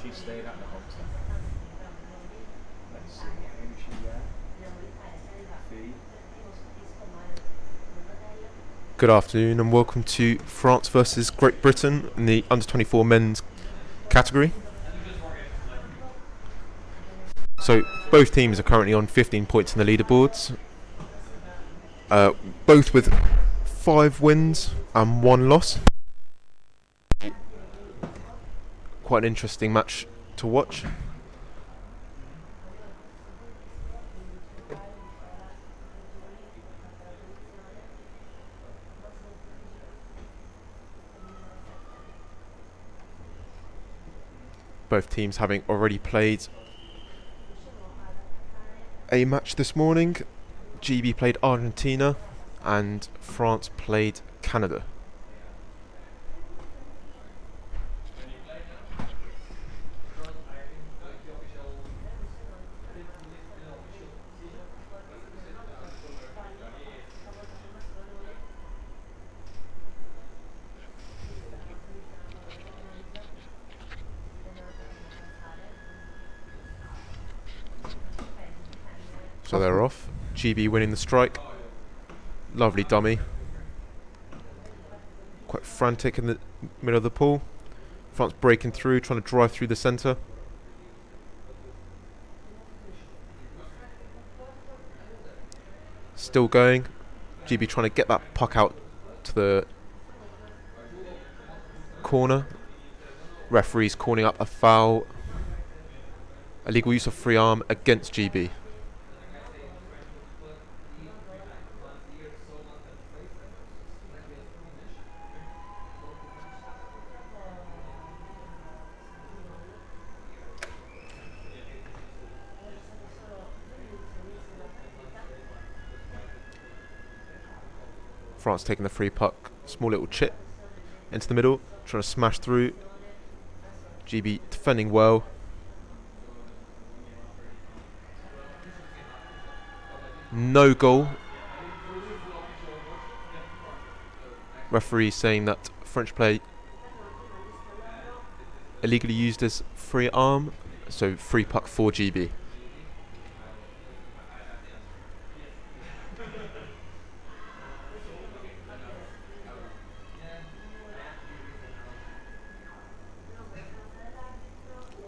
She stayed at the hotel. Let's see, who was she there? Fee. Good afternoon and welcome to France versus Great Britain in the under-24 men's category. So both teams are currently on 15 points in the leaderboards, both with 5 wins and 1 loss. Quite an interesting match to watch. Both teams having already played a match this morning. GB played Argentina and France played Canada. So they're off. GB winning the strike. Lovely dummy. Quite frantic in the middle of the pool. France breaking through, trying to drive through the centre. Still going. GB trying to get that puck out to the corner. Referees calling up a foul. Illegal use of free arm against GB. France taking the free puck, small little chip into the middle, trying to smash through. GB defending well. No goal. Referee saying that French player illegally used his free arm, so free puck for GB.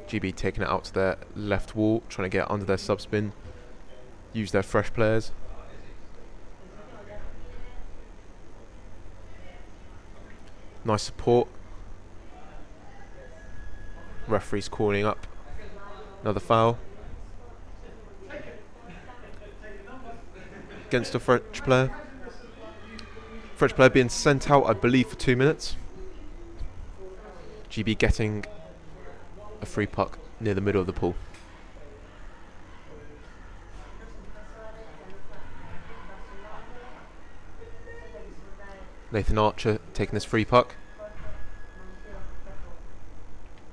GB taking it out to their left wall, trying to get under their subspin, use their fresh players. Nice support. Referees calling up another foul against a French player. French player being sent out, I believe, for 2 minutes. GB getting a free puck near the middle of the pool. Nathan Archer taking this free puck.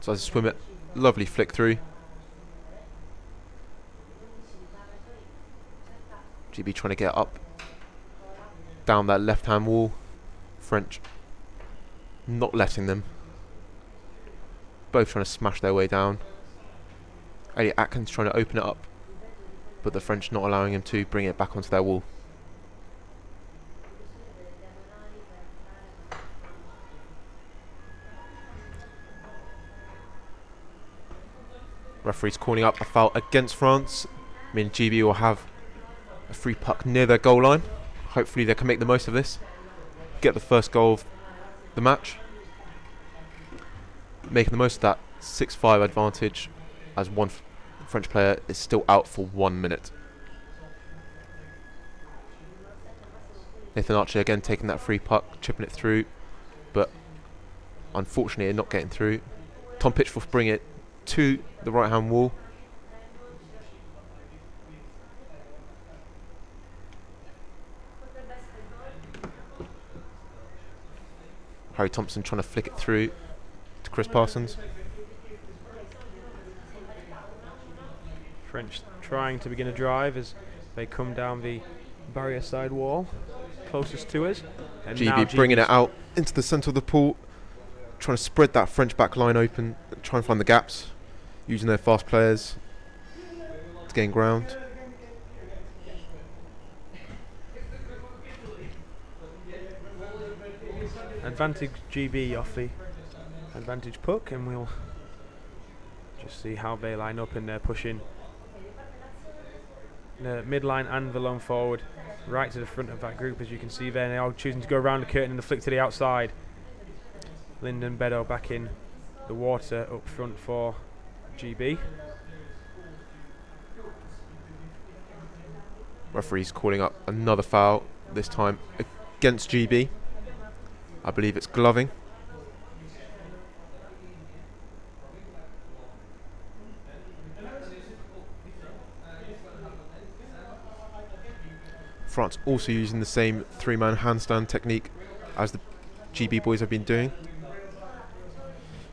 Tries to swim it. Lovely flick through. GB trying to get up down that left hand wall. French not letting them. Both trying to smash their way down. Elliot Atkins trying to open it up, but the French not allowing him to bring it back onto their wall. Referees calling up a foul against France. I mean, GB will have a free puck near their goal line. Hopefully they can make the most of this. Get the first goal of the match. Making the most of that 6-5 advantage as one French player is still out for 1 minute. Nathan Archer again taking that free puck, chipping it through, but unfortunately not getting through. Tom Pitchforth bring it to the right hand wall. Harry Thompson trying to flick it through to Chris Parsons. French trying to begin a drive as they come down the barrier side wall closest to us. And GB bringing it out into the centre of the pool, trying to spread that French back line open, try and find the gaps. using their fast players to gain ground. Advantage GB off the advantage puck, and we'll just see how they line up, and they're pushing the midline and the lone forward right to the front of that group, as you can see there. They are choosing to go around the curtain and the flick to the outside. Lyndon Beddoe back in the water up front for GB. Referee's calling up another foul, this time against GB. I believe it's gloving. France also using the same 3-man handstand technique as the GB boys have been doing.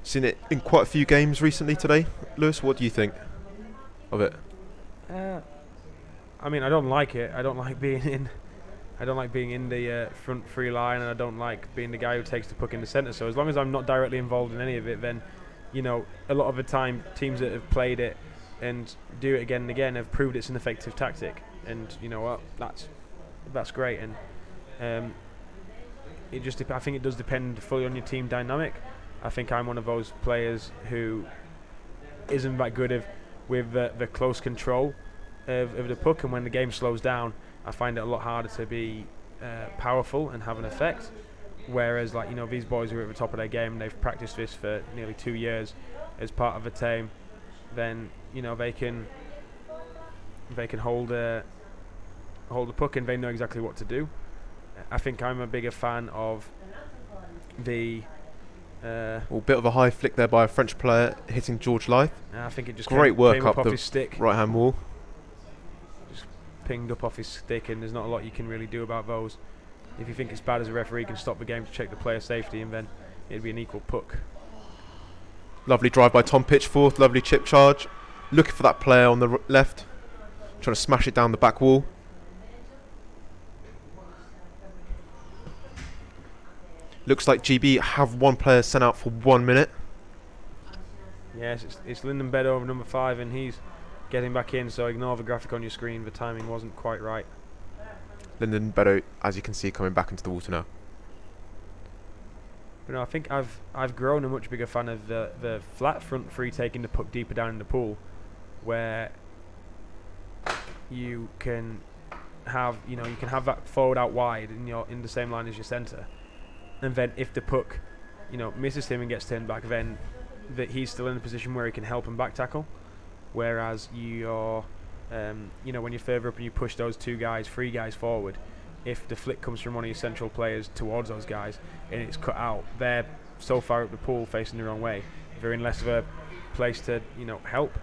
Seen it in quite a few games recently today. Lewis, what do you think of it? I mean, I don't like it. I don't like being in. I don't like being in the front free line, and I don't like being the guy who takes the puck in the centre. So as long as I'm not directly involved in any of it, then, you know, a lot of the time teams that have played it and do it again and again have proved it's an effective tactic. And you know what, that's great. And it just I think it does depend fully on your team dynamic. I think I'm one of those players who isn't that good with the close control of the puck, and when the game slows down, I find it a lot harder to be powerful and have an effect. Whereas, like, you know, these boys who are at the top of their game and they've practiced this for nearly 2 years as part of a team, then, you know, they can hold the puck and they know exactly what to do. I think I'm a bigger fan of the Bit of a high flick there by a French player hitting George Life. I think it just great work came up off the his stick. right hand wall. Just pinged up off his stick, and there's not a lot you can really do about those. If you think it's bad as a referee, you can stop the game to check the player safety, and then it'd be an equal puck. Lovely drive by Tom Pitchforth, lovely chip charge. Looking for that player on the left, trying to smash it down the back wall. Looks like GB have one player sent out for 1 minute. Yes, it's Lyndon Beddoe, number 5, and he's getting back in, so ignore the graphic on your screen. The timing wasn't quite right. Lyndon Beddoe, as you can see, coming back into the water now. But no, I think I've grown a much bigger fan of the flat front free, taking the puck deeper down in the pool, where you can have that forward out wide in the same line as your centre, and then if the puck, misses him and gets turned back, then that he's still in a position where he can help and back tackle. Whereas you're, when you're further up and you push those 3 guys forward, if the flick comes from one of your central players towards those guys and it's cut out, they're so far up the pool facing the wrong way, they're in less of a place to help.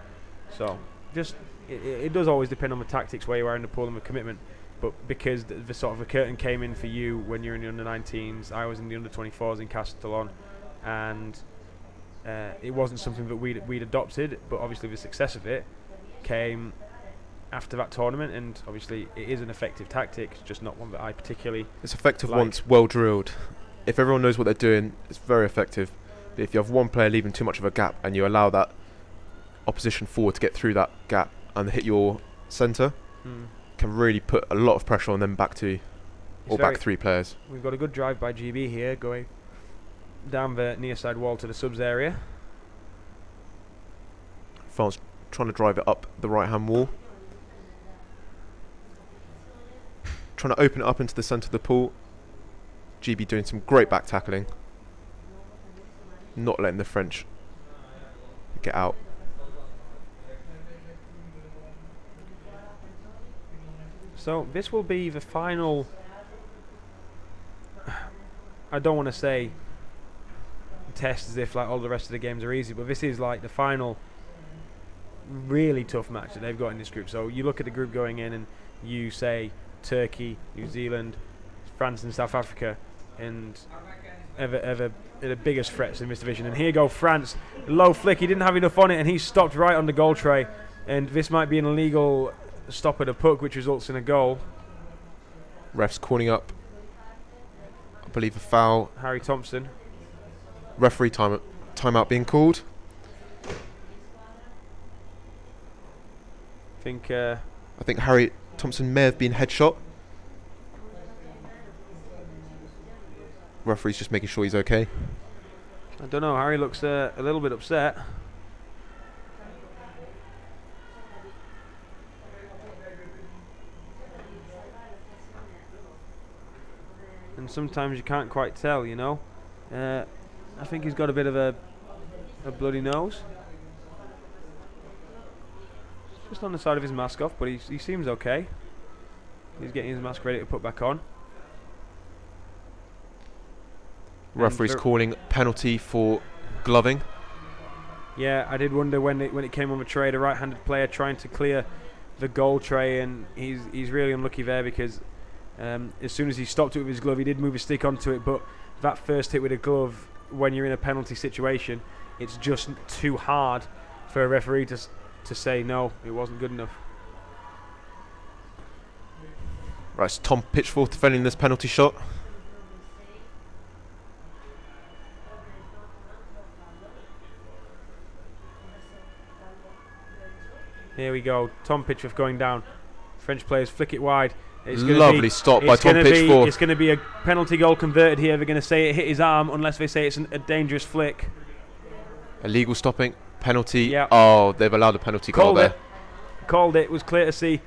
So just it does always depend on the tactics where you are in the pool and the commitment. But because the sort of a curtain came in for you when you're in the under-19s, I was in the under-24s in Castellon, and it wasn't something that we'd adopted, but obviously the success of it came after that tournament, and obviously it is an effective tactic. It's just not one that I particularly It's effective like. once well drilled. If everyone knows what they're doing, it's very effective. But if you have one player leaving too much of a gap and you allow that opposition forward to get through that gap and hit your centre, can really put a lot of pressure on them back 2 or back 3 players. We've got a good drive by GB here, going down the near side wall to the subs area. France trying to drive it up the right hand wall, trying to open it up into the centre of the pool. GB doing some great back tackling, not letting the French get out. So this will be the final. I don't want to say test as if like all the rest of the games are easy, but this is like the final really tough match that they've got in this group. So you look at the group going in and you say Turkey, New Zealand, France and South Africa, and ever the biggest threats in this division. And here go France, low flick, he didn't have enough on it and he stopped right on the goal tray, and this might be an illegal stop at a puck which results in a goal. Refs calling up, I believe, a foul. Harry Thompson. Referee timeout being called. I think Harry Thompson may have been headshot. Referee's just making sure he's okay. I don't know. Harry looks a little bit upset. And sometimes you can't quite tell, you know. I think he's got a bit of a bloody nose. Just on the side of his mask off, but he seems okay. He's getting his mask ready to put back on. Referee's calling penalty for gloving. Yeah, I did wonder when it came on the tray, the right-handed player trying to clear the goal tray, and he's really unlucky there because as soon as he stopped it with his glove, he did move his stick onto it, but that first hit with a glove, when you're in a penalty situation, it's just too hard for a referee to say no, it wasn't good enough. Right, so Tom Pitchforth defending this penalty shot. Here we go, Tom Pitchforth going down. French players flick it wide. Lovely stop by Tom Pitchforth. It's going to be a penalty goal converted here. They're going to say it hit his arm unless they say it's a dangerous flick. Illegal stopping, penalty. Yep. Oh, they've allowed a penalty goal there. Called it. It was clear to see.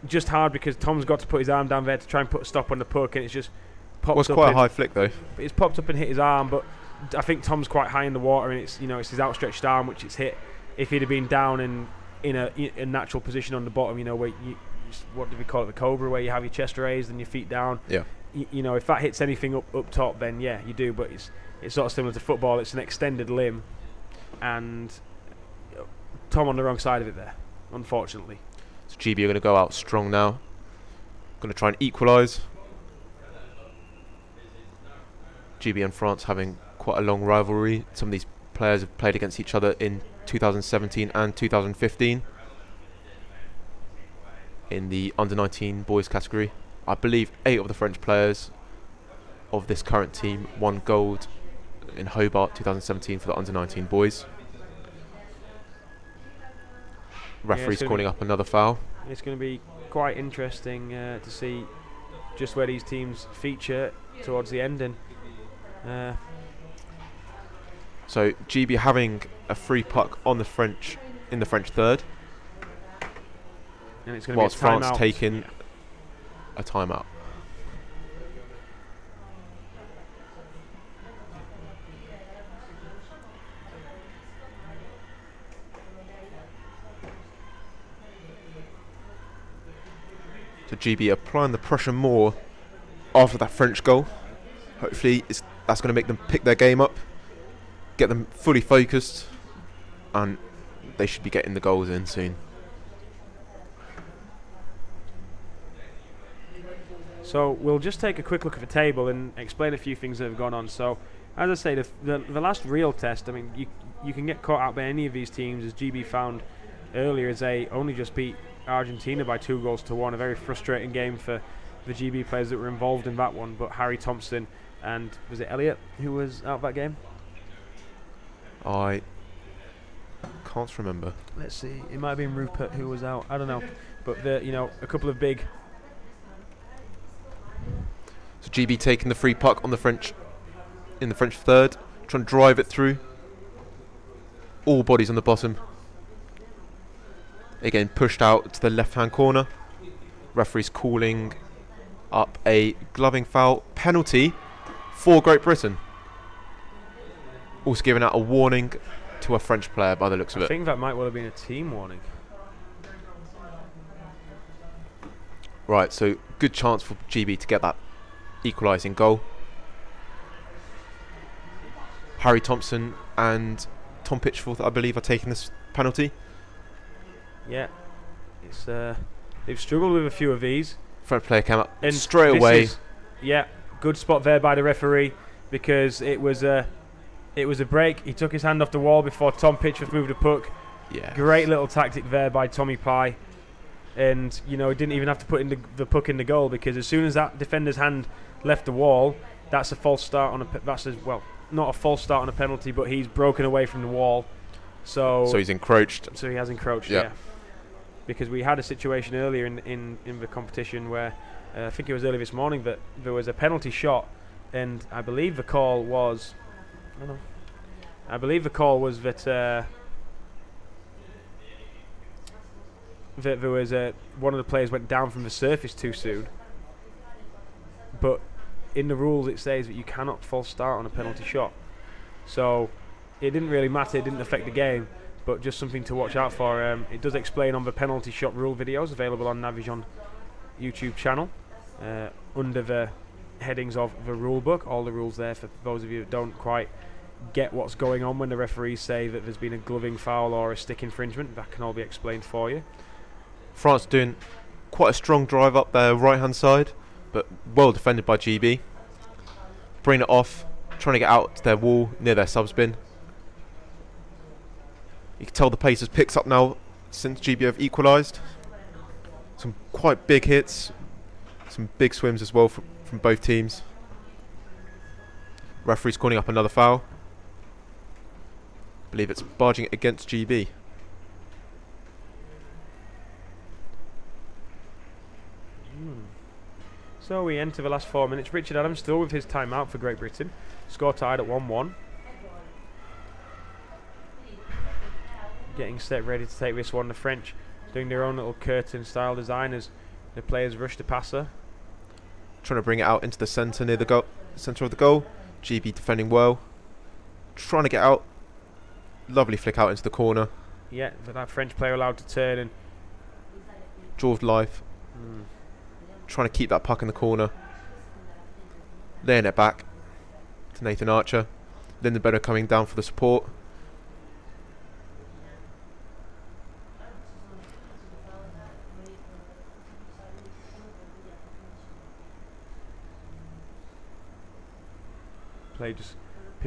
Just hard because Tom's got to put his arm down there to try and put a stop on the puck, and it's just popped Was up. quite a high flick though. It's popped up and hit his arm, but I think Tom's quite high in the water, and it's it's his outstretched arm which it's hit. If he'd have been down in a natural position on the bottom, where what do we call it, the cobra, where you have your chest raised and your feet down. Yeah. If that hits anything up top, then yeah, you do. But it's sort of similar to football. It's an extended limb, and Tom on the wrong side of it there, unfortunately. So GB are going to go out strong now. Going to try and equalise. GB and France having quite a long rivalry. Some of these players have played against each other in 2017 and 2015 in the under-19 boys category. I believe 8 of the French players of this current team won gold in Hobart 2017 for the under-19 boys. Referee's calling up another foul. It's going to be quite interesting to see just where these teams feature towards the end. And so GB having a free puck on the French in the French third, and it's going to whilst be a timeout. France taking a timeout. So GB applying the pressure more after that French goal. Hopefully that's going to make them pick their game up, get them fully focused, and they should be getting the goals in soon. So we'll just take a quick look at the table and explain a few things that have gone on. So as I say, the last real test, I mean, you can get caught out by any of these teams, as GB found earlier, as they only just beat Argentina by 2-1. A very frustrating game for the GB players that were involved in that one. But Harry Thompson and, was it Elliott who was out of that game? I can't remember. Let's see, it might have been Rupert who was out, I don't know. But a couple of big. So GB taking the free puck on the French, in the French third, trying to drive it through. All bodies on the bottom. Again, pushed out to the left-hand corner. Referee's calling up a gloving foul penalty for Great Britain. Also giving out a warning to a French player by the looks of it. I think that might well have been a team warning. Right, so good chance for GB to get that equalising goal. Harry Thompson and Tom Pitchforth, I believe, are taking this penalty. Yeah, it's they've struggled with a few of these. French player came up And straight away. Yeah, good spot there by the referee, because it was a break. He took his hand off the wall before Tom Pitchforth moved the puck. Yeah. Great little tactic there by Tommy Pye. And he didn't even have to put in the puck in the goal, because as soon as that defender's hand left the wall, that's a false start on not a false start on a penalty, but he's broken away from the wall. So he's encroached. So he has encroached, Yep. yeah. Because we had a situation earlier in the competition where I think it was early this morning that there was a penalty shot, and I believe the call was, I believe the call was that that there was one of the players went down from the surface too soon. But in the rules it says that you cannot false start on a penalty shot. So it didn't really matter, it didn't affect the game, but just something to watch out for. It does explain on the penalty shot rule videos available on Navision YouTube channel under the headings of the rule book. All the rules there for those of you that don't quite get what's going on when the referees say that there's been a gloving foul or a stick infringement. That can all be explained for you. France doing quite a strong drive up their right hand side, but well defended by GB. Bring it off, trying to get out to their wall near their subs bin. You can tell the pace has picked up now since GB have equalised. Some quite big hits, some big swims as well from both teams. Referee's calling up another foul. I believe it's barging it against GB. So we enter the last 4 minutes. Richard Adams still with his timeout for Great Britain. Score tied at 1-1. Getting set ready to take this one. The French doing their own little curtain style design as the players rush to pass her. Trying to bring it out into the centre near the goal, centre of the goal. GB defending well. Trying to get out. Lovely flick out into the corner. Yeah, that French player allowed to turn and Jaw of life. Trying to keep that puck in the corner. Laying it back to Nathan Archer. Lindenberger coming down for the support.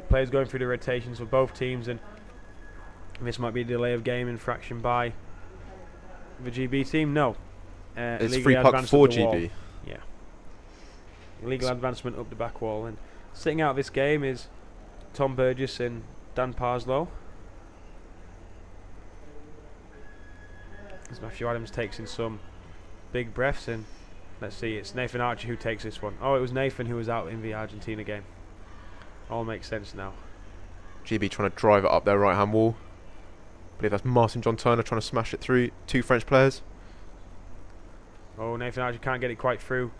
Players going through the rotations for both teams, and this might be a delay of game infraction by the GB team. No. It's free puck for GB. Yeah. Illegal advancement up the back wall. And sitting out this game is Tom Burgess and Dan Parslow. As Matthew Adams takes in some big breaths, and let's see, it's Nathan Archer who takes this one. Oh, it was Nathan who was out in the Argentina game. All makes sense now. GB trying to drive it up their right hand wall. I believe that's Martin John Turner trying to smash it through two French players. Oh, Nathan Archer can't get it quite through,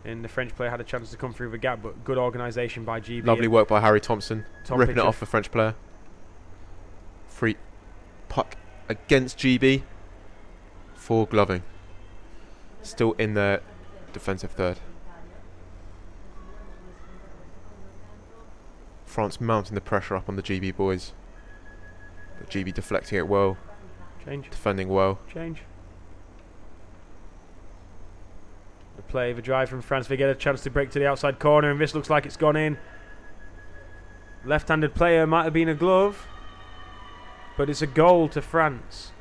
and the French player had a chance to come through the gap, but good organisation by GB. Lovely work by Harry Thompson, ripping pitcher. it off the French player. Free puck against GB for gloving. Still in their defensive third. France mounting the pressure up on the GB boys. But GB deflecting it well. Change. Defending well. Change. The play, the drive from France. They get a chance to break to the outside corner, and this looks like it's gone in. Left-handed player, might have been a glove, but it's a goal to France.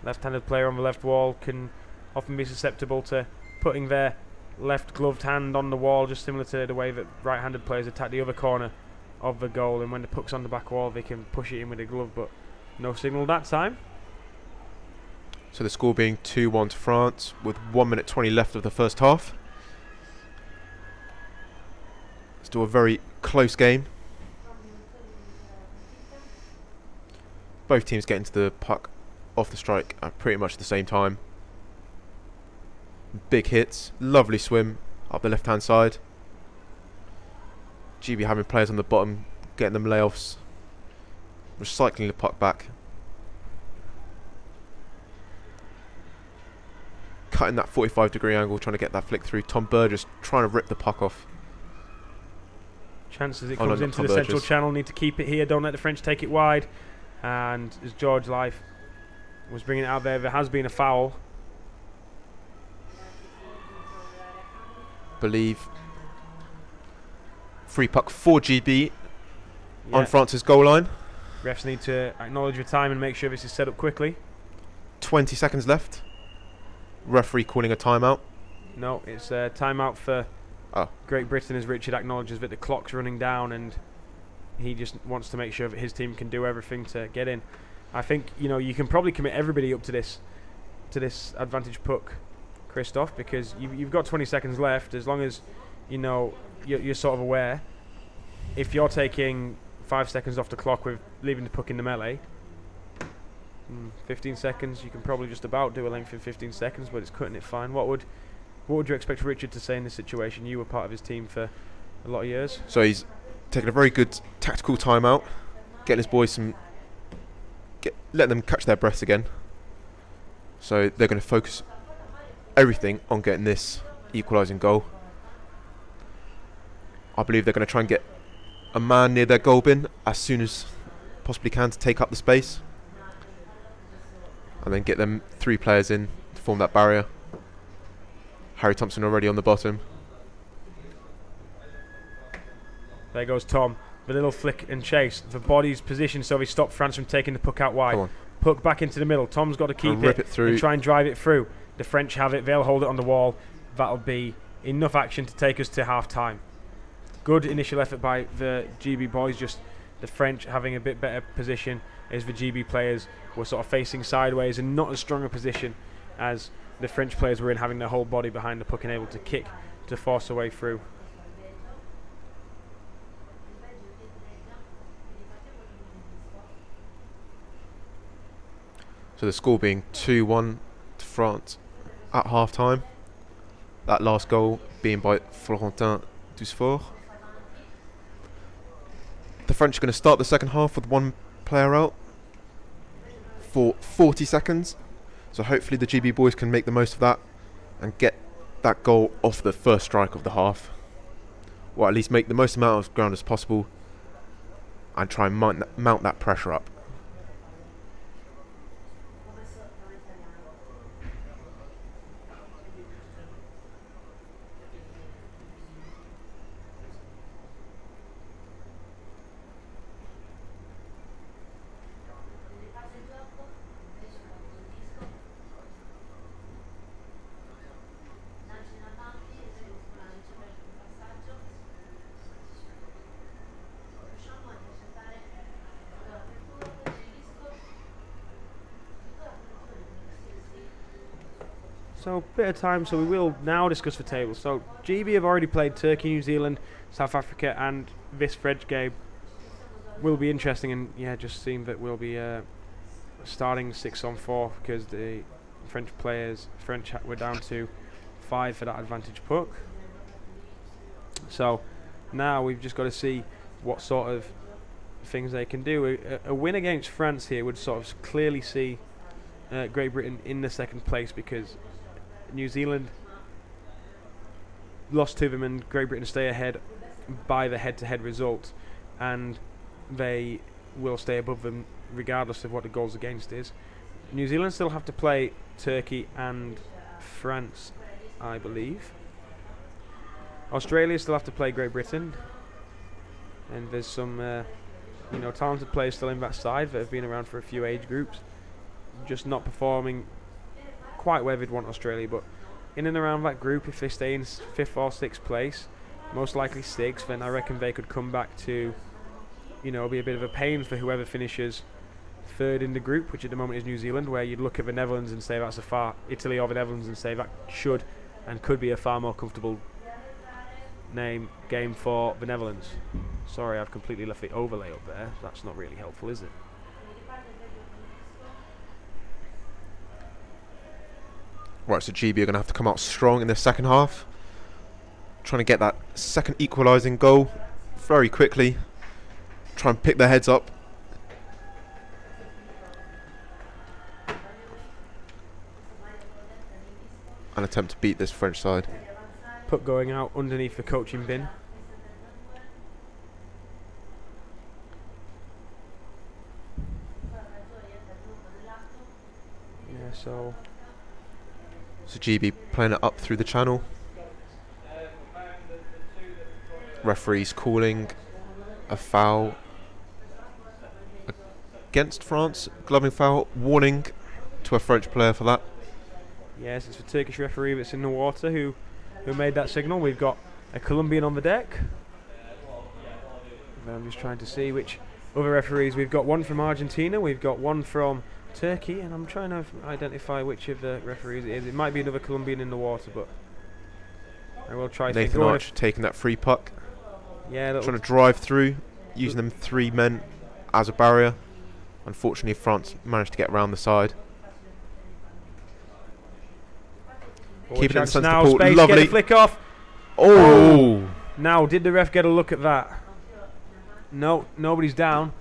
Left-handed player on the left wall can often be susceptible to putting their left gloved hand on the wall, just similar to the way that right-handed players attack the other corner of the goal, and when the puck's on the back wall they can push it in with a glove, but no signal that time. So the score being 2-1 to France with 1 minute 20 left of the first half. Still a very close game. Both teams getting to the puck off the strike at pretty much the same time. Big hits, lovely swim up the left hand side. GB having players on the bottom, getting them layoffs, recycling the puck back, cutting that 45-degree angle, trying to get that flick through. Tom Burgess trying to rip the puck off. Chances it comes into the central channel, need to keep it here, don't let the French take it wide. And as George Life was bringing it out there has been a foul. Believe free puck for GB on France's goal line. Refs need to acknowledge the time and make sure this is set up quickly. 20 seconds left. Referee calling a timeout. No, it's a timeout for Oh. Great Britain as Richard acknowledges that the clock's running down, and he just wants to make sure that his team can do everything to get in. I think you can probably commit everybody up to this advantage puck, Christoph, because you've got 20 seconds left. As long as you're sort of aware, if you're taking 5 seconds off the clock with leaving the puck in the melee, 15 seconds, you can probably just about do a length in 15 seconds, but it's cutting it fine. What would you expect Richard to say in this situation? You were part of his team for a lot of years. So he's taking a very good tactical timeout, getting his boys letting them catch their breaths again. So they're going to focus everything on getting this equalising goal. I believe they're going to try and get a man near their goal bin as soon as possibly can to take up the space, and then get them 3 players in to form that barrier. Harry Thompson already on the bottom. There goes Tom. The little flick and chase. The body's positioned so he stopped France from taking the puck out wide. Puck back into the middle. Tom's got to keep it through and try and drive it through. The French have it. They'll hold it on the wall. That'll be enough action to take us to half-time. Good initial effort by the GB boys. Just the French having a bit better position as the GB players were sort of facing sideways and not as strong a position as the French players were in, having their whole body behind the puck and able to kick to force a way through. So the score being 2-1 to France at half-time. That last goal being by Florentin Dusfort. The French are going to start the second half with 1 player out for 40 seconds. So hopefully the GB boys can make the most of that and get that goal off the first strike of the half. Or at least make the most amount of ground as possible and try and mount that pressure up. So, bit of time, so we will now discuss the table. So, GB have already played Turkey, New Zealand, South Africa, and this French game will be interesting. And yeah, just seemed that we'll be starting 6-on-4 because the French were down to 5 for that advantage puck. So, now we've just got to see what sort of things they can do. A win against France here would sort of clearly see Great Britain in the second place, because New Zealand lost to them and Great Britain stay ahead by the head-to-head result, and they will stay above them regardless of what the goals against is. New Zealand still have to play Turkey and France, I believe. Australia still have to play Great Britain, and there's some talented players still in that side that have been around for a few age groups, just not performing quite where they'd want Australia. But in and around that group, if they stay in 5th or 6th place, most likely 6th, then I reckon they could come back to, be a bit of a pain for whoever finishes 3rd in the group, which at the moment is New Zealand, where you'd look at the Netherlands and say that's Italy or the Netherlands and say that should and could be a far more comfortable game for the Netherlands. Sorry, I've completely left the overlay up there. That's not really helpful, is it? Right, so GB are going to have to come out strong in the second half, trying to get that second equalising goal very quickly, try and pick their heads up. And attempt to beat this French side. Puck going out underneath the coaching bin. Yeah, so GB playing it up through the channel. Referees calling a foul against France, gloving foul, warning to a French player for that. Yes, it's the Turkish referee that's in the water who made that signal. We've got a Colombian on the deck. I'm just trying to see which other referees. We've got one from Argentina, we've got one from Turkey, and I'm trying to identify which of the referees it is. It might be another Colombian in the water, but I will try. Nathan Arch taking that free puck. Yeah, trying to drive through, using them 3 men as a barrier. Unfortunately, France managed to get around the side. Keeping it in centre now, support, space, lovely. get a flick off. Oh! Now, did the ref get a look at that? No, nobody's down.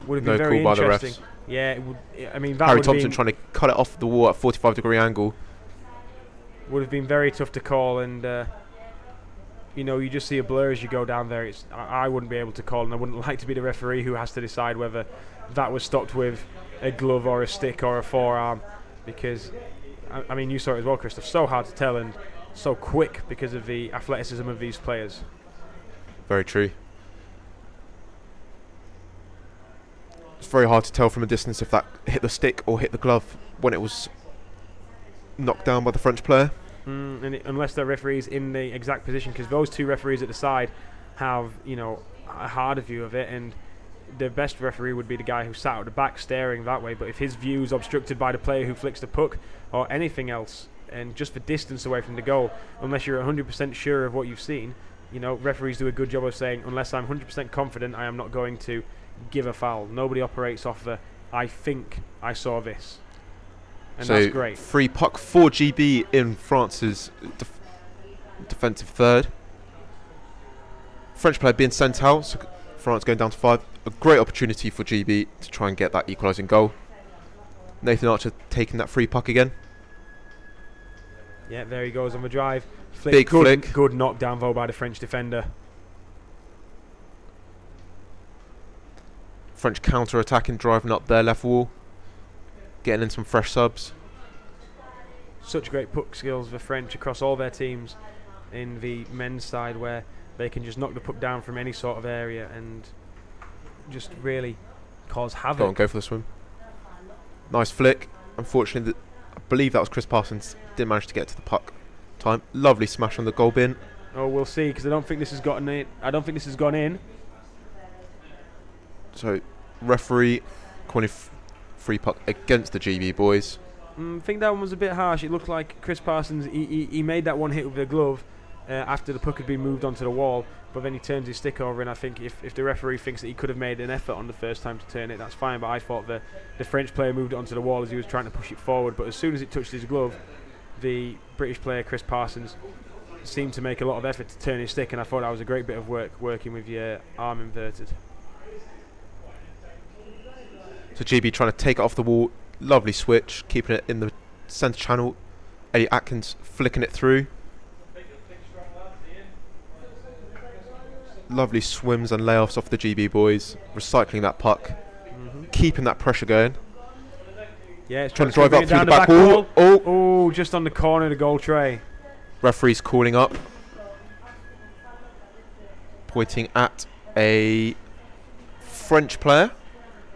Would have been very call by the interesting. refs. Yeah, it would. I mean, that Harry would have Thompson been, trying to cut it off the wall at 45-degree angle. would have been very tough to call, and you know, you just see a blur as you go down there. I wouldn't be able to call, and I wouldn't like to be the referee who has to decide whether that was stopped with a glove or a stick or a forearm, because I mean, you saw it as well, Christoph. So hard to tell and so quick because of the athleticism of these players. Very true. It's very hard to tell from a distance if that hit the stick or hit the glove when it was knocked down by the French player. Unless the referee's in the exact position, because those two referees at the side have, you know, a harder view of it, and the best referee would be the guy who sat at the back staring that way. But if his view is obstructed by the player who flicks the puck or anything else, and just the distance away from the goal, unless you're 100% sure of what you've seen, you know, referees do a good job of saying, unless I'm 100% confident, I am not going to give a foul. Nobody operates off the, I think I saw this. And so that's great. Free puck for GB in France's defensive third. French player being sent out, so France going down to 5. A great opportunity for GB to try and get that equalising goal. Nathan Archer taking that free puck again. Yeah, there he goes on the drive. Big flick. Good knockdown though by the French defender. French counter-attacking, driving up their left wall, getting in some fresh subs. Such great puck skills for French across all their teams in the men's side, where they can just knock the puck down from any sort of area and just really cause havoc. Go for the swim. Nice flick. Unfortunately, I believe that was Chris Parsons. Didn't manage to get to the puck. Time. Lovely smash on the goal bin. Oh, we'll see, because I don't think this has gotten in. I don't think this has gone in. So, referee calling free puck against the GB boys. I think that one was a bit harsh. It looked like Chris Parsons, he made that one hit with the glove after the puck had been moved onto the wall, but then he turns his stick over, and I think if the referee thinks that he could have made an effort on the first time to turn it, that's fine, but I thought the French player moved it onto the wall as he was trying to push it forward, but as soon as it touched his glove, the British player Chris Parsons seemed to make a lot of effort to turn his stick, and I thought that was a great bit of work, working with your arm inverted. So GB trying to take it off the wall. Lovely switch, keeping it in the centre channel. Eddie Atkins flicking it through. Lovely swims and layoffs off the GB boys, recycling that puck, keeping that pressure going. Yeah, it's trying to drive up through down the back wall. Oh, just on the corner of the goal tray. Referee's calling up, pointing at a French player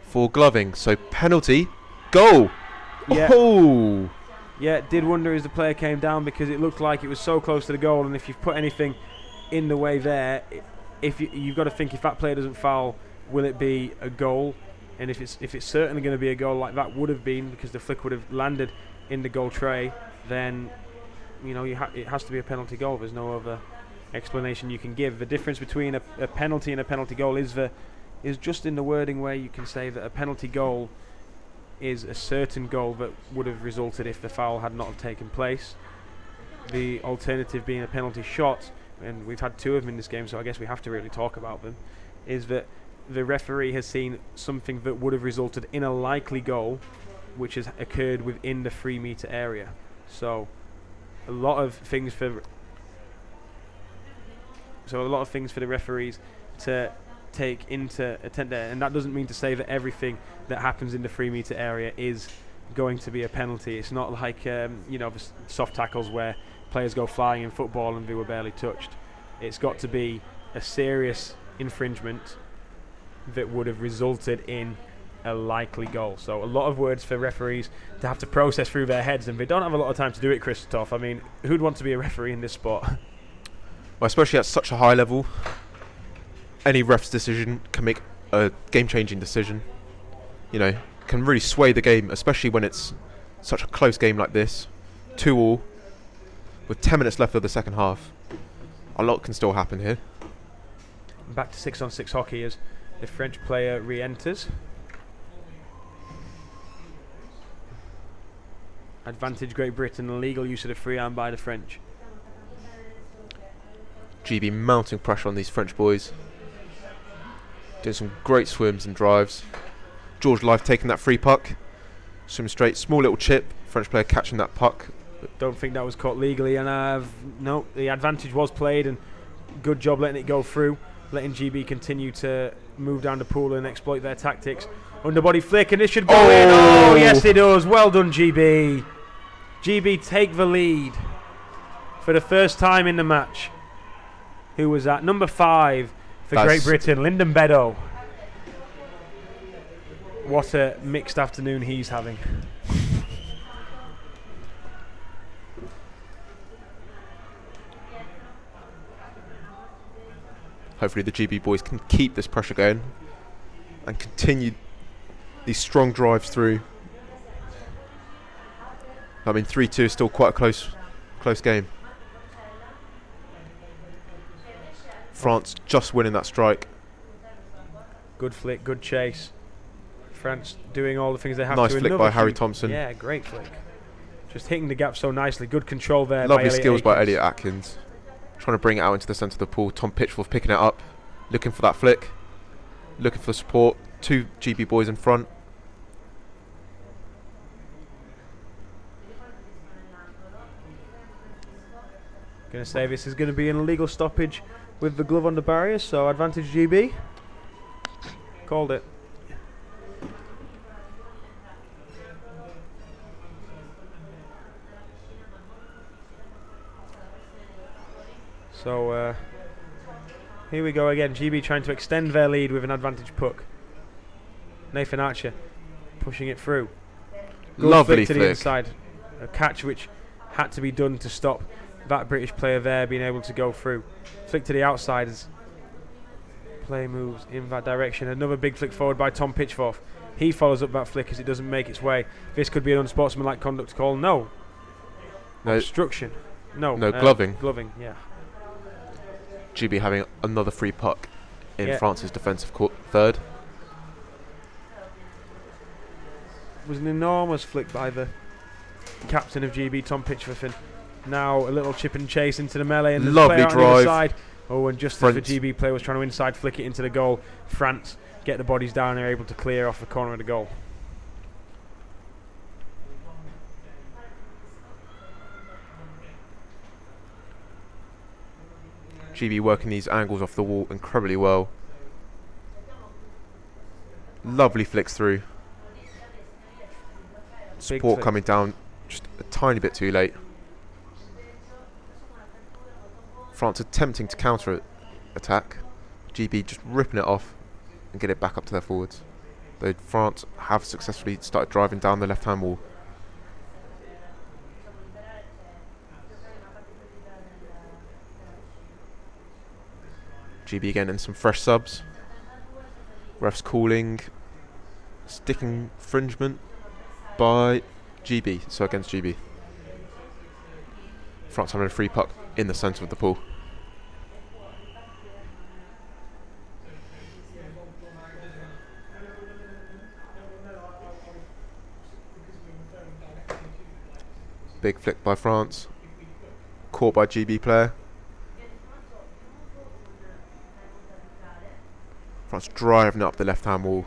for gloving. So penalty, goal. Yeah. Oh. Yeah, did wonder as the player came down, because it looked like it was so close to the goal, and if you've put anything in the way there, if you've got to think, if that player doesn't foul, will it be a goal? And if it's certainly going to be a goal, like that would have been, because the flick would have landed in the goal tray, then you know it has to be a penalty goal. There's no other explanation you can give. The difference between a penalty and a penalty goal is just in the wording, where you can say that a penalty goal is a certain goal that would have resulted if the foul had not have taken place. The alternative being a penalty shot, and we've had 2 of them in this game, so I guess we have to really talk about them, is that the referee has seen something that would have resulted in a likely goal, which has occurred within the 3-metre area. So a lot of things for the referees to take into account there, and that doesn't mean to say that everything that happens in the 3-metre area is going to be a penalty. It's not like you know, the soft tackles where players go flying in football and they were barely touched. It's got to be a serious infringement that would have resulted in a likely goal. So a lot of words for referees to have to process through their heads, and they don't have a lot of time to do it, Christoph. I mean, who'd want to be a referee in this sport? Well, especially at such a high level. any ref's decision can make a game-changing decision. You know, can really sway the game, especially when it's such a close game like this. 2-2, with 10 minutes left of the second half. A lot can still happen here. Back to 6-on-6 hockey as the French player re-enters. Advantage Great Britain, illegal use of the free arm by the French. GB mounting pressure on these French boys. Doing some great swims and drives. George Life taking that free puck. Swim straight, small little chip. French player catching that puck. Don't think that was caught legally, and no, the advantage was played, and good job letting it go through, letting GB continue to move down the pool and exploit their tactics. Underbody flick, and this should go in. Oh, yes it does. Well done, GB. GB take the lead for the first time in the match. Who was that? Number 5 for Great Britain, Lyndon Beddoe. What a mixed afternoon he's having. Hopefully the GB boys can keep this pressure going and continue these strong drives through. I mean, 3-2 is still quite a close game. France just winning that strike. Good flick, good chase. France doing all the things they have nice to. Nice flick by Harry Thompson. Yeah, great flick. Just hitting the gap so nicely. Good control there. Lovely skills by Elliot Atkins. Trying to bring it out into the centre of the pool. Tom Pitchforth picking it up. Looking for that flick. Looking for support. 2 GB boys in front. Going to say this is going to be an illegal stoppage with the glove on the barrier, so advantage GB. Called it. So here we go again. GB trying to extend their lead with an advantage puck. Nathan Archer pushing it through. Good Lovely flick to the inside. A catch which had to be done to stop that British player there being able to go through. Flick to the outside as play moves in that direction. Another big flick forward by Tom Pitchforth. He follows up that flick as it doesn't make its way. This could be an unsportsmanlike conduct call. No. Obstruction. No. Gloving. Gloving, yeah. GB having another free puck in France's defensive third. It was an enormous flick by the captain of GB, Tom Pitchforth, and now a little chip and chase into the melee and lovely drive. On the other side. Oh, and just as the GB player was trying to inside flick it into the goal, France get the bodies down and are able to clear off the corner of the goal. GB working these angles off the wall incredibly well. Lovely flicks through. Support coming down just a tiny bit too late. France attempting to counter attack. GB just ripping it off and get it back up to their forwards. Though France have successfully started driving down the left-hand wall. GB again in some fresh subs. Refs calling stick infringement by GB, so against GB. France having a free puck in the centre of the pool. Big flick by France. Caught by GB player. France driving up the left-hand wall.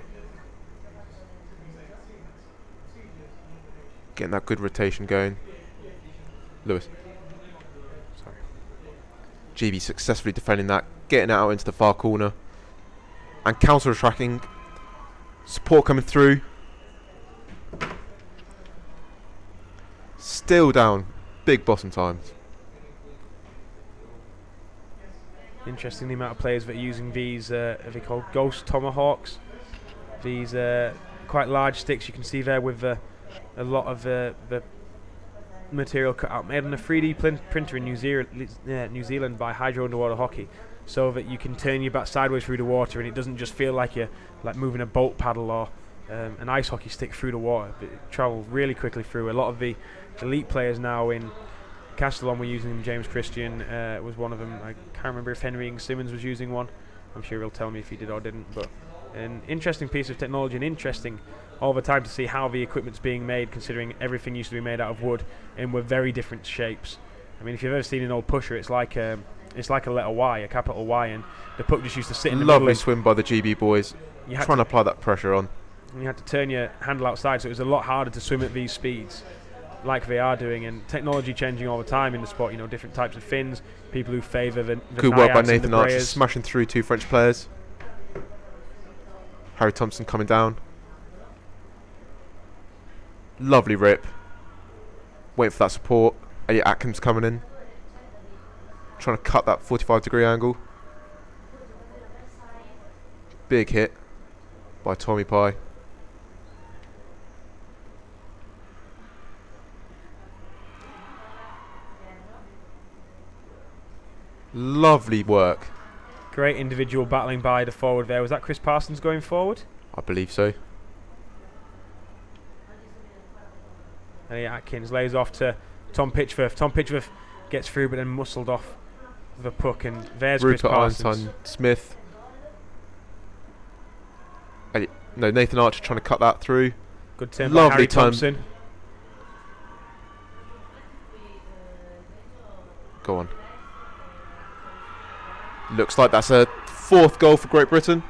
Getting that good rotation going. Lewis. Sorry. GB successfully defending that, getting it out into the far corner. And counter-attacking. Support coming through. Still down. Big bottom times. Interesting the amount of players that are using these, are they called Ghost Tomahawks? These quite large sticks you can see there with a lot of the material cut out, made on a 3D printer in New Zealand by Hydro Underwater Hockey. so that you can turn your back sideways through the water and it doesn't just feel like you're like moving a boat paddle or an ice hockey stick through the water. But it travels really quickly through. A lot of the elite players now in Castellon were using them. James Christian was one of them. I can't remember if Henry Simmons was using one. I'm sure he'll tell me if he did or didn't. But an interesting piece of technology, and interesting all the time to see how the equipment's being made, considering everything used to be made out of wood and were very different shapes. I mean, if you've ever seen an old pusher, it's like a letter Y, a capital Y, and the puck just used to sit in the middle. Lovely swim by the GB boys, trying to apply that pressure on. You had to turn your handle outside, so it was a lot harder to swim at these speeds, like they are doing. And technology changing all the time in the sport. You know, different types of fins, people who favour the good work by Naiads and Nathan the Archer, Breyers. smashing through 2 French players. Harry Thompson coming down. Lovely rip. Waiting for that support. Elliot Atkins coming in, trying to cut that 45-degree angle. Big hit by Tommy Pye. Lovely work. Great individual battling by the forward there. Was that Chris Parsons going forward? I believe so. Elliot Atkins lays off to Tom Pitchforth. Tom Pitchforth gets through but then muscled off the puck, and there's Rupert Chris Parsons. Einstein Smith. Nathan Archer trying to cut that through. Good turn by Lovely Harry turn. Thompson. Go on. Looks like that's a 4th goal for Great Britain.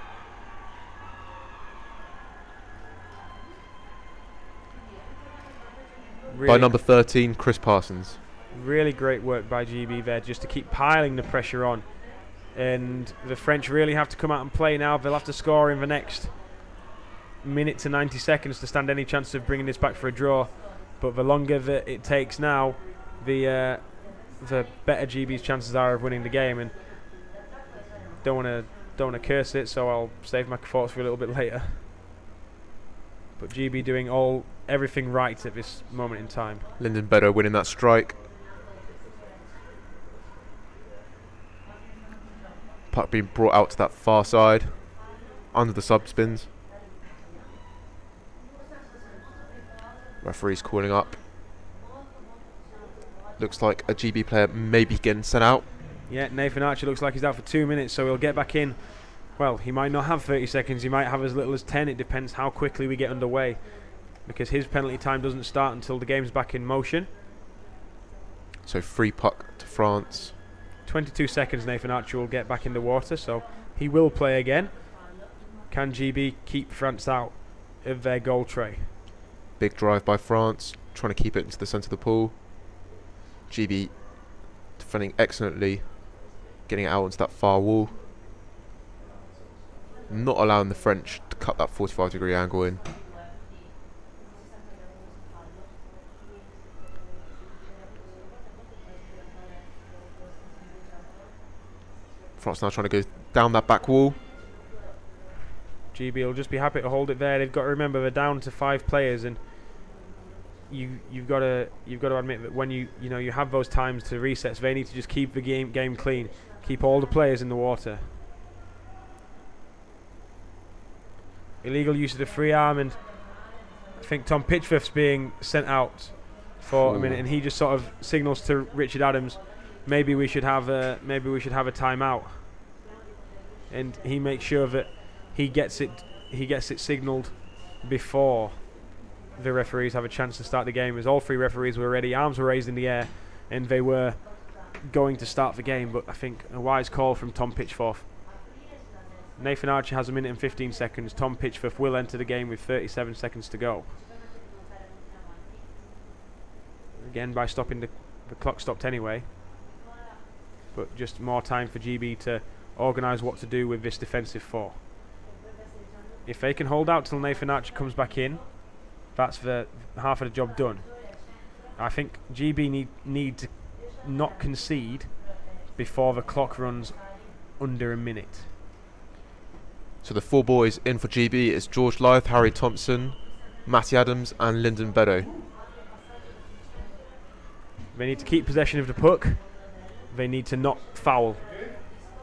By number 13, Chris Parsons. Really great work by GB there, just to keep piling the pressure on. And the French really have to come out and play now. They'll have to score in the next minute to 90 seconds to stand any chance of bringing this back for a draw. But the longer that it takes now, the better GB's chances are of winning the game. And don't want to curse it, so I'll save my thoughts for a little bit later. But GB doing everything right at this moment in time. Lyndon Beddoe winning that strike. Puck being brought out to that far side, under the sub spins. Referee's calling up. Looks like a GB player may be getting sent out. Yeah, Nathan Archer looks like he's out for 2 minutes, so he'll get back in. Well, he might not have 30 seconds, he might have as little as 10. It depends how quickly we get underway, because his penalty time doesn't start until the game's back in motion. So free puck to France. 22 seconds, Nathan Archer will get back in the water, so he will play again. Can GB keep France out of their goal tray? Big drive by France, trying to keep it into the centre of the pool. GB defending excellently, getting it out onto that far wall. Not allowing the French to cut that 45-degree angle in. France now trying to go down that back wall. GB will just be happy to hold it there. They've got to remember they're down to 5 players, and you've got to admit that when you have those times to resets, they need to just keep the game clean, keep all the players in the water. Illegal use of the free arm, and I think Tom Pitchforth's being sent out for a minute, and he just sort of signals to Richard Adams, maybe we should have a timeout, and he makes sure that he gets it signalled before the referees have a chance to start the game, as all 3 referees were ready, arms were raised in the air, and they were going to start the game. But I think a wise call from Tom Pitchforth. Nathan Archer has 1 minute and 15 seconds. Tom Pitchforth will enter the game with 37 seconds to go. Again, by stopping the clock stopped anyway, but just more time for GB to organise what to do with this defensive 4. If they can hold out till Nathan Archer comes back in, that's the half of the job done. I think GB need to not concede before the clock runs under a minute. So the 4 boys in for GB is George Lyth, Harry Thompson, Matty Adams and Lyndon Beddoe. They need to keep possession of the puck. They need to not foul.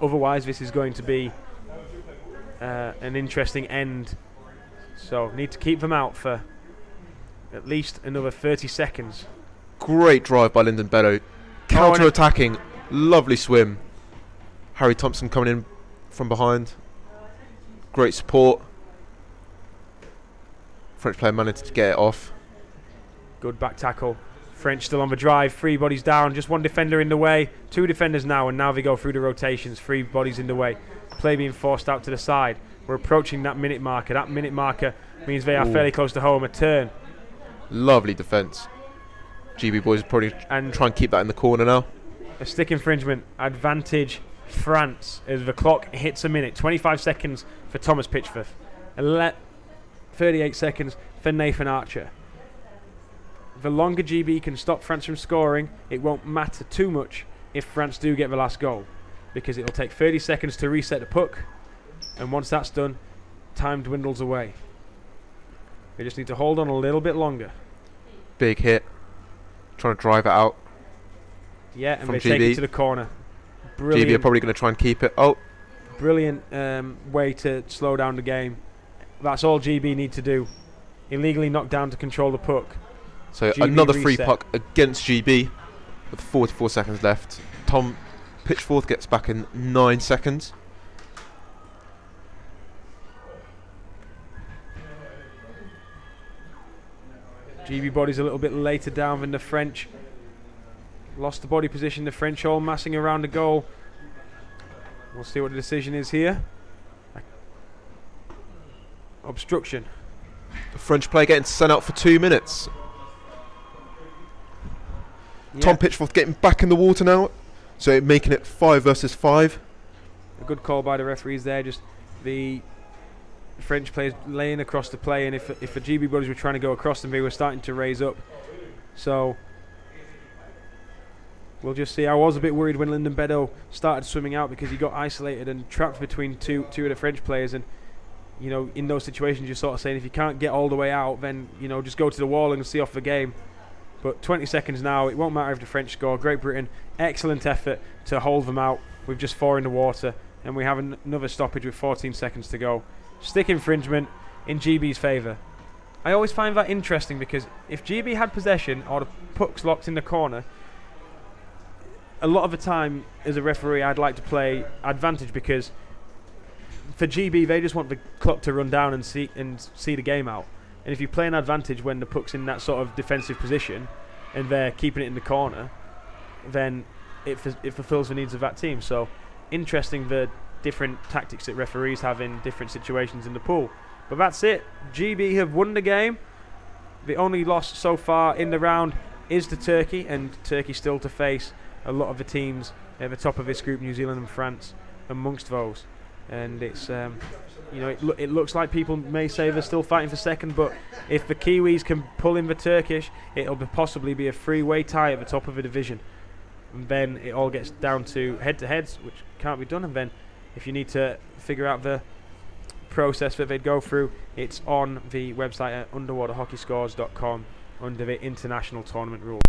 otherwise this is going to be an interesting end. So need to keep them out for at least another 30 seconds. Great drive by Lyndon Beddoe. Counter-attacking. Lovely swim. Harry Thompson coming in from behind. Great support. French player managed to get it off. Good back tackle. French still on the drive. 3 bodies down. Just 1 defender in the way. 2 defenders now, and now they go through the rotations. 3 bodies in the way. Play being forced out to the side. We're approaching that minute marker. That minute marker means they are fairly close to home. A turn. Lovely defence. GB boys probably try and keep that in the corner now. A stick infringement. Advantage France as the clock hits a minute. 25 seconds for Thomas Pitchforth. 38 seconds for Nathan Archer. The longer GB can stop France from scoring, it won't matter too much if France do get the last goal, because it'll take 30 seconds to reset the puck, and once that's done, time dwindles away. They just need to hold on a little bit longer. Big hit. Trying to drive it out. Yeah, and from they GB. take it to the corner. Brilliant. GB are probably going to try and keep it. Oh, brilliant way to slow down the game. That's all GB need to do. Illegally knocked down to control the puck. so GB another free reset. puck against GB with 44 seconds left. Tom Pitchforth gets back in 9 seconds. GB body's a little bit later down than the French. Lost the body position. The French all massing around the goal. We'll see what the decision is here. Obstruction. The French player getting sent out for 2 minutes. Yeah. Tom Pitchforth getting back in the water now, so making it 5 versus 5. A good call by the referees there. Just the French players laying across the play, and if the GB boys were trying to go across them, they were starting to raise up. So we'll just see. I was a bit worried when Lyndon Beddoe started swimming out because he got isolated and trapped between two of the French players. And you know, in those situations, you're sort of saying if you can't get all the way out, then you know just go to the wall and see off the game. But 20 seconds now. It won't matter if the French score. Great Britain, excellent effort to hold them out with just 4 in the water, and we have another stoppage with 14 seconds to go. Stick infringement in GB's favour. I always find that interesting because if GB had possession or the puck's locked in the corner, a lot of the time as a referee I'd like to play advantage, because for GB they just want the clock to run down and see the game out. And if you play an advantage when the puck's in that sort of defensive position and they're keeping it in the corner, then it fulfills the needs of that team. So interesting the different tactics that referees have in different situations in the pool. But that's it. GB have won the game. The only loss so far in the round is to Turkey, and Turkey still to face a lot of the teams at the top of this group, New Zealand and France, amongst those. And it's you know, it looks like people may say they're still fighting for second, but if the Kiwis can pull in the Turkish, it'll possibly be a three-way tie at the top of the division. And then it all gets down to head-to-heads, which can't be done. And then if you need to figure out the process that they'd go through, it's on the website at underwaterhockeyscores.com under the international tournament rules.